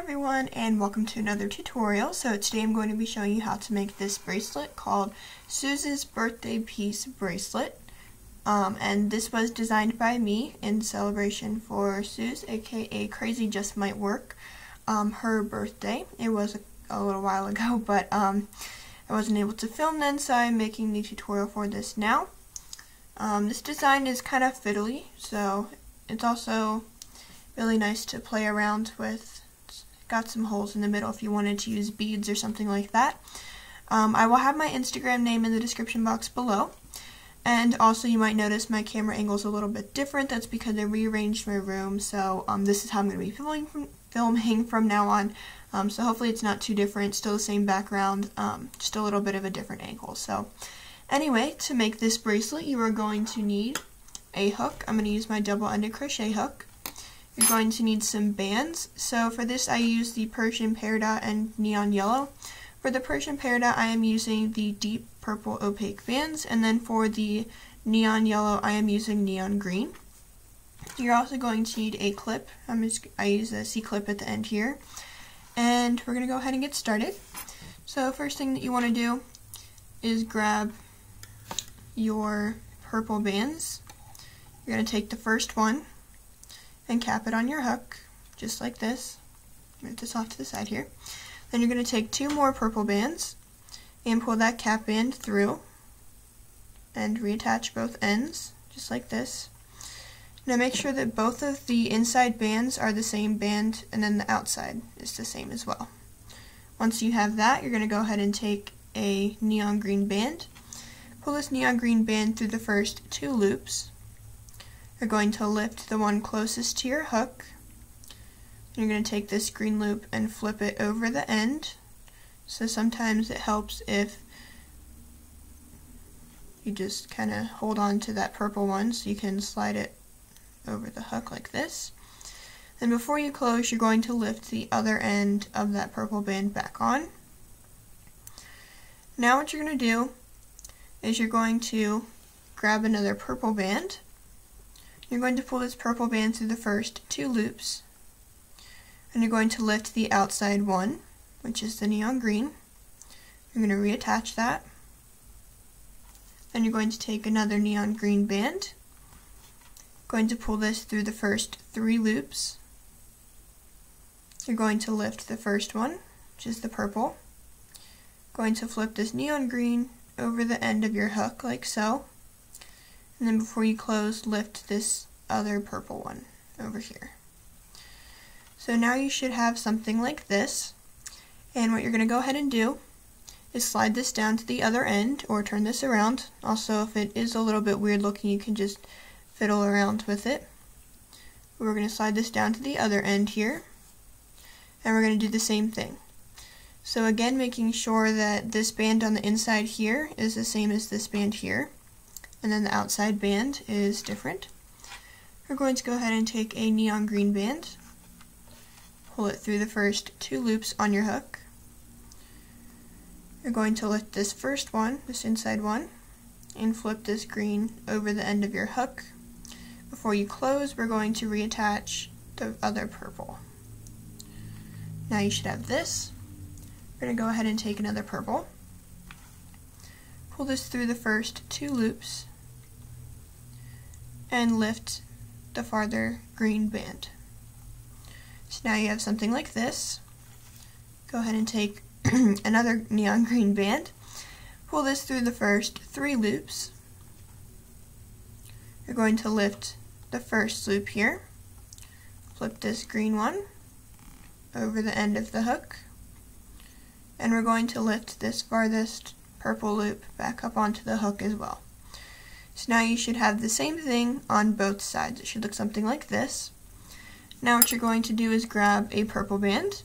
everyone, and welcome to another tutorial. So today I'm going to be showing you how to make this bracelet called Suze's Birthday Piece Bracelet. And this was designed by me in celebration for Suze, aka crazyjustmightwork, her birthday. It was a little while ago, but I wasn't able to film then, so I'm making the tutorial for this now. This design is kind of fiddly, so it's also really nice to play around with. It's got some holes in the middle if you wanted to use beads or something like that. I will have my Instagram name in the description box below. And also you might notice my camera angle is a little bit different. That's because I rearranged my room, so this is how I'm going to be filming from now on. So hopefully it's not too different, still the same background, just a little bit of a different angle. So anyway, to make this bracelet you are going to need a hook. I'm going to use my double-ended crochet hook. You're going to need some bands. So for this I use the Persian peridot and neon yellow. For the Persian peridot I am using the deep purple opaque bands, and then for the neon yellow I am using neon green. You're also going to need a clip. I use a C-clip at the end here. And we're going to go ahead and get started. So first thing that you want to do is grab your purple bands. You're going to take the first one and cap it on your hook, just like this. Move this off to the side here. Then you're going to take two more purple bands and pull that cap band through and reattach both ends, just like this. Now make sure that both of the inside bands are the same band and then the outside is the same as well. Once you have that, you're going to go ahead and take a neon green band. Pull this neon green band through the first two loops. You're going to lift the one closest to your hook. You're going to take this green loop and flip it over the end. So sometimes it helps if you just kind of hold on to that purple one so you can slide it over the hook like this. Then before you close, you're going to lift the other end of that purple band back on. Now what you're going to do is you're going to grab another purple band. You're going to pull this purple band through the first two loops, and you're going to lift the outside one, which is the neon green. You're going to reattach that. Then you're going to take another neon green band. Going to pull this through the first three loops. You're going to lift the first one, which is the purple. Going to flip this neon green over the end of your hook like so. And then before you close, lift this other purple one over here. So now you should have something like this. And what you're going to go ahead and do is slide this down to the other end, or turn this around. Also, if it is a little bit weird looking, you can just fiddle around with it. We're going to slide this down to the other end here. And we're going to do the same thing. So again, making sure that this band on the inside here is the same as this band here. And then the outside band is different. We're going to go ahead and take a neon green band, pull it through the first two loops on your hook. You're going to lift this first one, this inside one, and flip this green over the end of your hook. Before you close, we're going to reattach the other purple. Now you should have this. We're going to go ahead and take another purple. Pull this through the first two loops and lift the farther green band. So now you have something like this. Go ahead and take another neon green band. Pull this through the first three loops. You're going to lift the first loop here. Flip this green one over the end of the hook. And we're going to lift this farthest purple loop back up onto the hook as well. So now you should have the same thing on both sides. It should look something like this. Now what you're going to do is grab a purple band.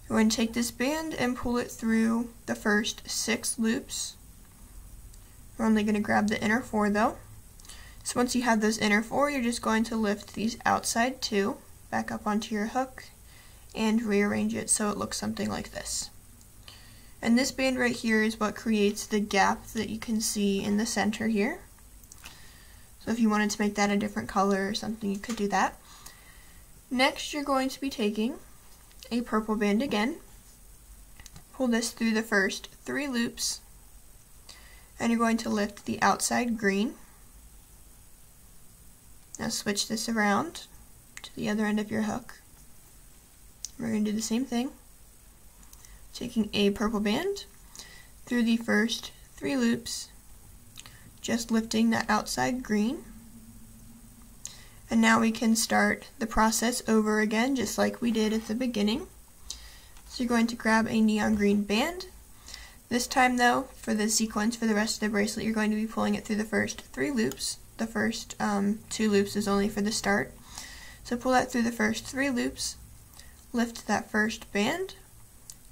You're going to take this band and pull it through the first 6 loops. We're only going to grab the inner 4 though. So once you have those inner 4, you're just going to lift these outside 2 back up onto your hook and rearrange it so it looks something like this. And this band right here is what creates the gap that you can see in the center here. So if you wanted to make that a different color or something, you could do that. Next, you're going to be taking a purple band again, pull this through the first 3 loops, and you're going to lift the outside green. Now switch this around to the other end of your hook. We're going to do the same thing, taking a purple band through the first 3 loops, just lifting that outside green. And now we can start the process over again, just like we did at the beginning. So you're going to grab a neon green band. This time though, for the sequence for the rest of the bracelet, you're going to be pulling it through the first 3 loops. The first 2 loops is only for the start. So pull that through the first 3 loops, lift that first band,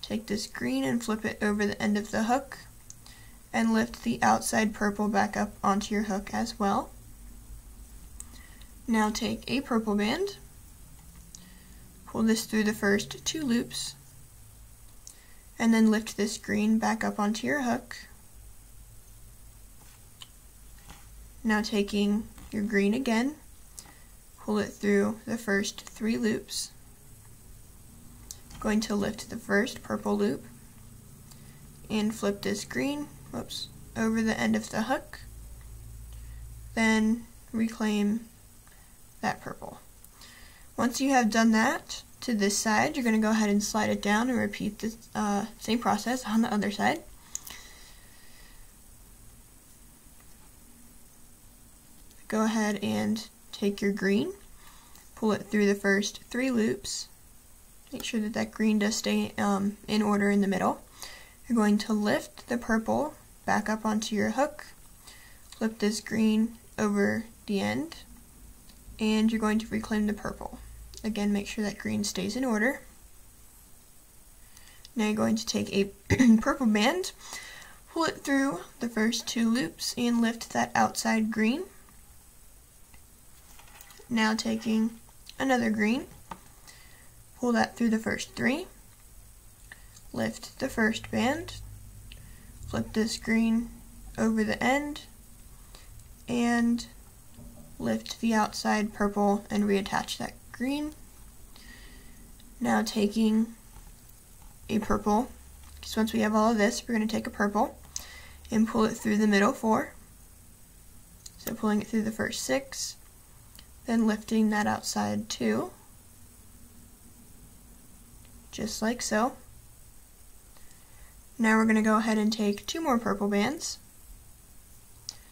take this green and flip it over the end of the hook, and lift the outside purple back up onto your hook as well. Now take a purple band, pull this through the first 2 loops, and then lift this green back up onto your hook. Now taking your green again, pull it through the first 3 loops, going to lift the first purple loop, and flip this green, over the end of the hook, then reclaim that purple. Once you have done that to this side, you're going to go ahead and slide it down and repeat the same process on the other side. Go ahead and take your green, pull it through the first 3 loops, make sure that that green does stay in order in the middle. You're going to lift the purple back up onto your hook, flip this green over the end, and you're going to reclaim the purple. Again, make sure that green stays in order. Now you're going to take a purple band, pull it through the first 2 loops, and lift that outside green. Now taking another green, pull that through the first 3, lift the first band, flip this green over the end, and lift the outside purple and reattach that green. Now taking a purple, because once we have all of this, we're going to take a purple and pull it through the middle 4. So pulling it through the first 6, then lifting that outside 2, just like so. Now we're going to go ahead and take 2 more purple bands.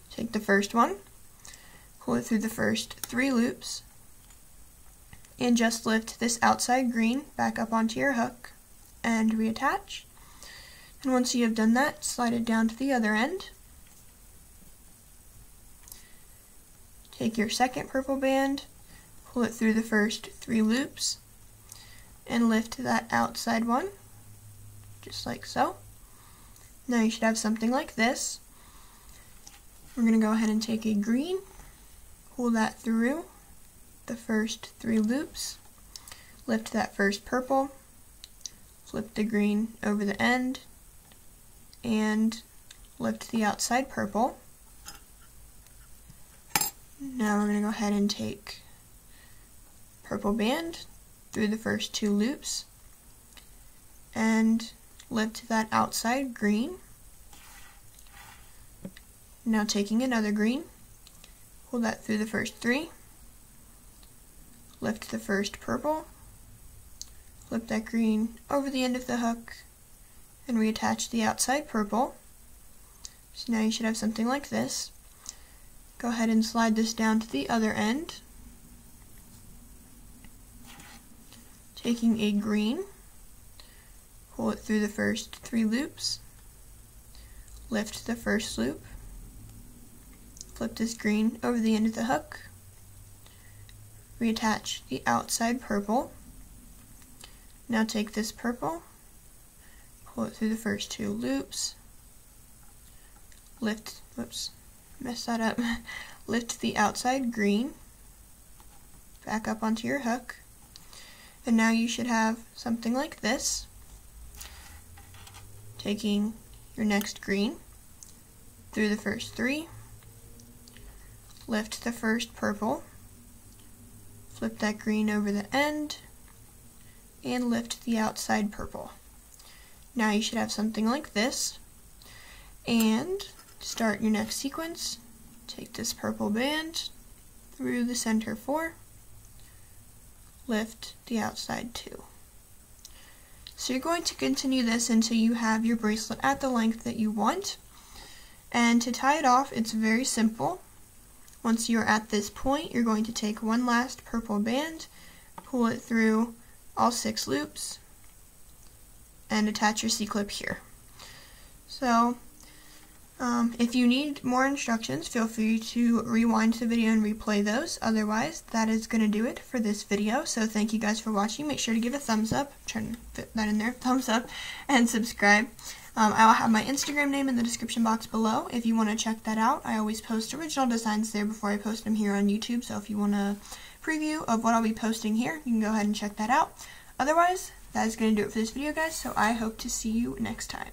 Take the first one, pull it through the first 3 loops, and just lift this outside green back up onto your hook and reattach. And once you have done that, slide it down to the other end. Take your second purple band, pull it through the first 3 loops, and lift that outside one, just like so. Now you should have something like this. We're going to go ahead and take a green, pull that through the first 3 loops, lift that first purple, flip the green over the end, and lift the outside purple. Now we're going to go ahead and take purple band through the first 2 loops and lift that outside green. Now taking another green, pull that through the first 3, lift the first purple, flip that green over the end of the hook, and reattach the outside purple. So now you should have something like this. Go ahead and slide this down to the other end. Taking a green, pull it through the first 3 loops, lift the first loop, flip this green over the end of the hook, reattach the outside purple. Now take this purple, pull it through the first 2 loops, lift, lift the outside green back up onto your hook, and now you should have something like this. Taking your next green through the first 3, lift the first purple, flip that green over the end, and lift the outside purple. Now you should have something like this. And to start your next sequence, take this purple band through the center 4, lift the outside 2. So you're going to continue this until you have your bracelet at the length that you want. And to tie it off, it's very simple. Once you're at this point, you're going to take one last purple band, pull it through all 6 loops, and attach your C-clip here. So if you need more instructions, feel free to rewind the video and replay those. Otherwise, that is going to do it for this video. So thank you guys for watching. Make sure to give a thumbs up. I'm trying to fit that in there. Thumbs up and subscribe. I will have my Instagram name in the description box below if you want to check that out. I always post original designs there before I post them here on YouTube. So if you want a preview of what I'll be posting here, you can go ahead and check that out. Otherwise, that is going to do it for this video, guys. So I hope to see you next time.